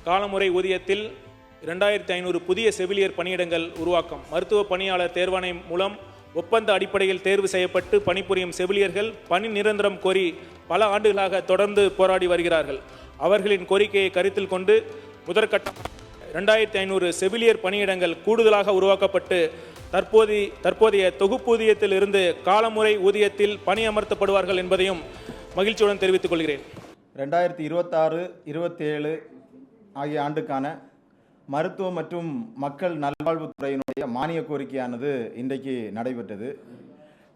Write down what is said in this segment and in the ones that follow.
காலமுறை ஊதியத்தில் 2500 புதிய செவிலியர் பணியிடங்கள் உருவாக்கம். மருத்துவ பணியாளர் தேர்வாணையம் மூலம் ஒப்பந்த அடிப்படையில் தேர்வு செய்யப்பட்டு பணிபுரியும் செவிலியர்கள் பணி நிரந்தரம் கோரி பல ஆண்டுகளாக தொடர்ந்து போராடி வருகிறார்கள். அவர்களின் கோரிக்கையை கருத்தில் கொண்டு முதற்கட்டம் 2500 செவிலியர் பணியிடங்கள் கூடுதலாக உருவாக்கப்பட்டு தற்போதைய தொகுப்பூதியத்தில் இருந்து காலமுறை ஊதியத்தில் பணியமர்த்தப்படுவார்கள் என்பதையும் மகிழ்ச்சியுடன் தெரிவித்துக் கொள்கிறேன். 2026-27 ஆகிய ஆண்டுக்கான மருத்துவ மற்றும் மக்கள் நல்வாழ்வுத்துறையினுடைய மானிய கோரிக்கையானது இன்றைக்கு நடைபெற்றது.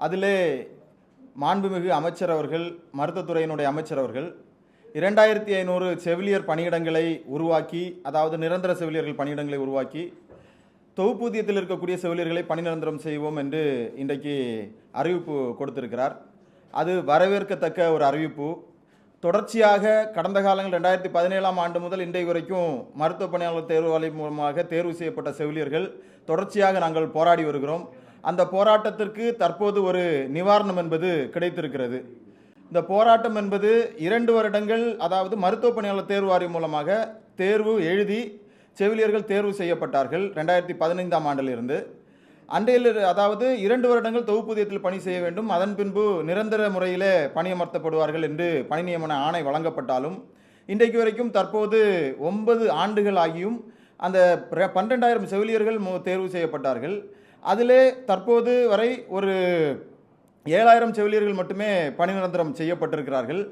அதிலே மாண்புமிகு அமைச்சர் அவர்கள், மருத்துவத்துறையினுடைய அமைச்சர் அவர்கள் 2500 செவிலியர் பணியிடங்களை உருவாக்கி, அதாவது நிரந்தர செவிலியர்கள் பணியிடங்களை உருவாக்கி தொகுப்பூதியத்தில் இருக்கக்கூடிய செவிலியர்களை பணி நிரந்தரம் செய்வோம் என்று இன்றைக்கு அறிவிப்பு கொடுத்திருக்கிறார். அது வரவேற்கத்தக்க ஒரு அறிவிப்பு. தொடர்ச்சியாக கடந்த காலங்கள் 2017ஆம் ஆண்டு முதல் இன்றைக்கு வரைக்கும் மருத்துவ பணியாளர் தேர்வாணையம் மூலமாக தேர்வு செய்யப்பட்ட செவிலியர்கள் தொடர்ச்சியாக நாங்கள் போராடி வருகிறோம். அந்த போராட்டத்திற்கு தற்போது ஒரு நிவாரணம் என்பது கிடைத்திருக்கிறது. இந்த போராட்டம் என்பது 2 வருடங்கள், அதாவது மருத்துவ பணியாளர் தேர்வு வாரியம் மூலமாக தேர்வு எழுதி செவிலியர்கள் தேர்வு செய்யப்பட்டார்கள் 2015ஆம் ஆண்டிலிருந்து. அன்றையில், அதாவது 2 வருடங்கள் தொகுப்பூதியத்தில் பணி செய்ய வேண்டும், அதன் பின்பு நிரந்தர முறையில் பணியமர்த்தப்படுவார்கள் என்று பணி நியமன ஆணை வழங்கப்பட்டாலும் இன்றைக்கு வரைக்கும் தற்போது 9 ஆண்டுகள் ஆகியும் அந்த 12,000 செவிலியர்கள் தேர்வு செய்யப்பட்டார்கள். அதிலே தற்போது வரை ஒரு 7,000 செவிலியர்கள் மட்டுமே பணி நிரந்தரம் செய்யப்பட்டிருக்கிறார்கள்.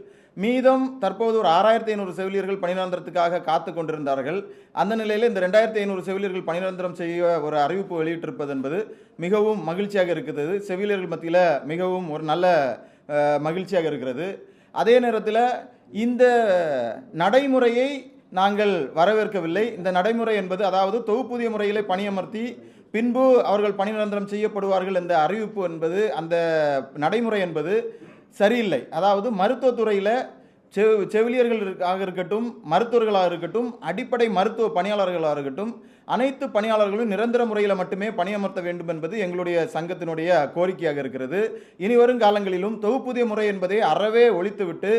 மீதம் தற்போது ஒரு 6,500 செவிலியர்கள் பணிநிரந்தரத்துக்காக காத்து கொண்டிருந்தார்கள். அந்த நிலையில் இந்த 2,500 செவிலியர்கள் பணிநிரந்தரம் செய்ய ஒரு அறிவிப்பு வெளியிட்டிருப்பது என்பது மிகவும் மகிழ்ச்சியாக இருக்கிறது. செவிலியர்கள் மத்தியில் மிகவும் ஒரு நல்ல மகிழ்ச்சியாக இருக்கிறது. அதே நேரத்தில் இந்த நடைமுறையை நாங்கள் வரவேற்கவில்லை. இந்த நடைமுறை என்பது, அதாவது தொகுப்பூதிய முறையிலே பணியமர்த்தி பின்பு அவர்கள் பணிநிரந்தரம் செய்யப்படுவார்கள் என்ற அறிவிப்பு என்பது, அந்த நடைமுறை என்பது சரியில்லை. அதாவது மருத்துவத்துறையில் செவிலியர்களாக இருக்கட்டும், மருத்துவர்களாக இருக்கட்டும், அடிப்படை மருத்துவ பணியாளர்களாக இருக்கட்டும், அனைத்து பணியாளர்களும் நிரந்தர முறையில் மட்டுமே பணியமர்த்த வேண்டும் என்பது எங்களுடைய சங்கத்தினுடைய கோரிக்கையாக இருக்கிறது. இனி வரும் காலங்களிலும் தொகுப்பூதிய முறை என்பதை அறவே ஒழித்துவிட்டு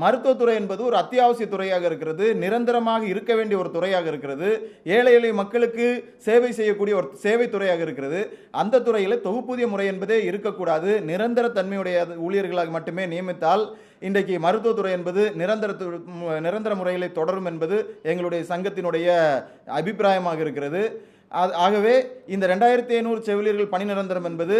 மருத்துவத்துறை என்பது ஒரு அத்தியாவசிய துறையாக இருக்கிறது, நிரந்தரமாக இருக்க வேண்டிய ஒரு துறையாக இருக்கிறது, ஏழை எளிய மக்களுக்கு சேவை செய்யக்கூடிய ஒரு சேவை துறையாக இருக்கிறது. அந்த துறையில் தொகுப்பூதிய முறை என்பதே இருக்கக்கூடாது. நிரந்தர தன்மையுடைய ஊழியர்களாக மட்டுமே நியமித்தால் இன்றைக்கு மருத்துவத்துறை என்பது நிரந்தர முறையில் தொடரும் என்பது எங்களுடைய சங்கத்தினுடைய அபிப்பிராயமாக இருக்கிறது. ஆகவே இந்த 2,500 செவிலியர்கள் பணி நிரந்தரம் என்பது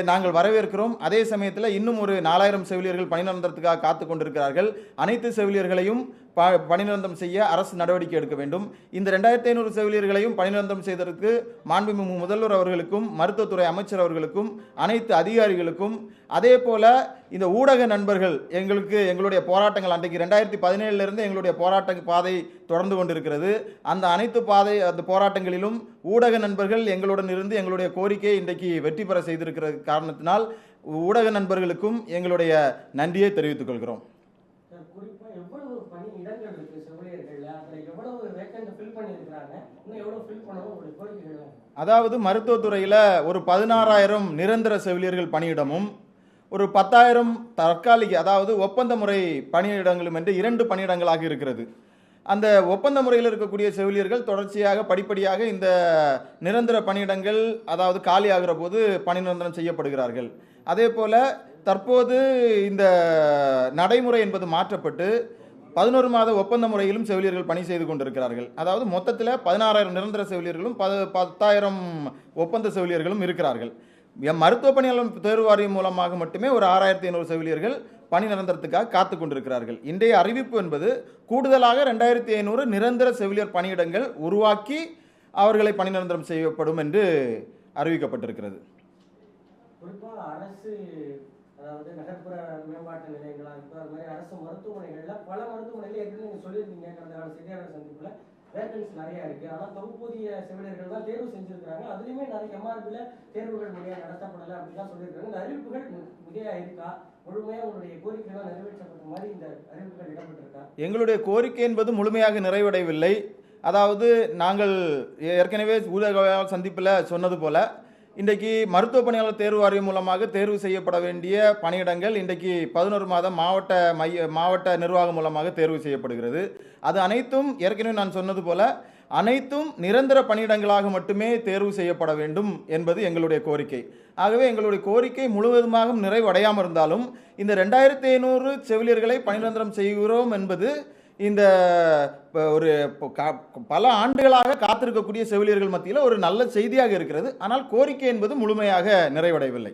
நாங்கள் வரவேற்கிறோம். அதே சமயத்தில் இன்னும் ஒரு 4,000 செவிலியர்கள் பணி நிரந்தரத்துக்காக காத்து கொண்டிருக்கிறார்கள். அனைத்து செவிலியர்களையும் பணி நிரந்தரம் செய்ய அரசு நடவடிக்கை எடுக்க வேண்டும். இந்த 2,500 செவிலியர்களையும் பணி நிரந்தரம் செய்வதற்கு மாண்புமிகு முதல்வர் அவர்களுக்கும், மருத்துவத்துறை அமைச்சர் அவர்களுக்கும், அனைத்து அதிகாரிகளுக்கும், அதே போல இந்த ஊடக நண்பர்கள், எங்களுடைய போராட்டங்கள் அன்றைக்கு 2017 எங்களுடைய போராட்ட பாதை தொடர்ந்து கொண்டிருக்கிறது. அந்த அந்த போராட்டங்களிலும் ஊடக நண்பர்கள் எங்களுடன் இருந்து எங்களுடைய கோரிக்கையை இன்றைக்கு வெற்றி பெற செய்திருக்கிற காரணத்தினால் ஊடக நண்பர்களுக்கும் எங்களுடைய நன்றியை தெரிவித்துக் கொள்கிறோம். அதாவது மருத்துவத்துறையில் ஒரு 16,000 நிரந்தர செவிலியர்கள் பணியிடமும் ஒரு 10,000 தற்காலிக, அதாவது ஒப்பந்த முறை பணியிடங்களும் என்று 2 பணியிடங்களாக இருக்கிறது. அந்த ஒப்பந்த முறையில் இருக்கக்கூடிய செவிலியர்கள் தொடர்ச்சியாக படிப்படியாக இந்த நிரந்தர பணியிடங்கள், அதாவது காலியாகிற போது பணி நிரந்தரம் செய்யப்படுகிறார்கள். அதே போல தற்போது இந்த நடைமுறை என்பது மாற்றப்பட்டு 11 மாத ஒப்பந்த முறையிலும் செவிலியர்கள் பணி செய்து கொண்டிருக்கிறார்கள். அதாவது மொத்தத்தில் 16,000 நிரந்தர செவிலியர்களும் 10,000 ஒப்பந்த செவிலியர்களும் இருக்கிறார்கள். மருத்துவ பணியாளர் தேர்வு வாரியம் மூலமாக மட்டுமே ஒரு 6,500 செவிலியர்கள் பணி நிரந்தரத்துக்காக காத்து கொண்டிருக்கிறார்கள். இன்றைய அறிவிப்பு என்பது கூடுதலாக 2,500 நிரந்தர செவிலியர் பணியிடங்கள் உருவாக்கி அவர்களை பணி நிரந்தரம் செய்யப்படும் என்று அறிவிக்கப்பட்டிருக்கிறது. அதாவது நகர்ப்புற மேம்பாட்டு நிலையங்களா இப்போ அது மாதிரி அரசு மருத்துவமனைகளில் பல மருத்துவமனைகள் ஏற்கனவே நீங்கள் சொல்லியிருந்தீங்க கடந்த கால செய்தியாளர் சந்திப்பில் வேக்கன்சி நிறையா இருக்குது. ஆனால் தொகுப்பூதிய செவிலியர்கள் தான் தேர்வு செஞ்சுருக்கிறாங்க. அதுலேயுமே நிறைய எம்ஆர்பியில் தேர்வுகள் முறையாக நடத்தப்படலை அப்படின்னு தான் சொல்லியிருக்காங்க. இந்த அறிவிப்புகள் மிகையாக இருக்கா? முழுமையாக உங்களுடைய கோரிக்கைகள் நிறைவேற்றப்பட்ட மாதிரி இந்த அறிவிப்புகள் இடம்பெற்றிருக்கா? எங்களுடைய கோரிக்கை என்பது முழுமையாக நிறைவடையவில்லை. அதாவது நாங்கள் ஏற்கனவே ஊடக சந்திப்பில் சொன்னது போல இன்றைக்கு மருத்துவ பணியாளர் தேர்வு வாரியம் மூலமாக தேர்வு செய்யப்பட வேண்டிய பணியிடங்கள் இன்றைக்கு 11 மாதம் மாவட்ட நிர்வாகம் மூலமாக தேர்வு செய்யப்படுகிறது. அது அனைத்தும் ஏற்கனவே நான் சொன்னது போல அனைத்தும் நிரந்தர பணியிடங்களாக மட்டுமே தேர்வு செய்யப்பட வேண்டும் என்பது எங்களுடைய கோரிக்கை. ஆகவே எங்களுடைய கோரிக்கை முழுவதுமாக நிறைவடையாமல் இருந்தாலும் இந்த 2500 செவிலியர்களை பணிநிரந்தரம் செய்கிறோம் என்பது இந்த ஒரு பல ஆண்டுகளாக காத்திருக்கக்கூடிய செவிலியர்கள் மத்தியில் ஒரு நல்ல செய்தியாக இருக்கிறது. ஆனால் கோரிக்கை என்பது முழுமையாக நிறைவடையவில்லை.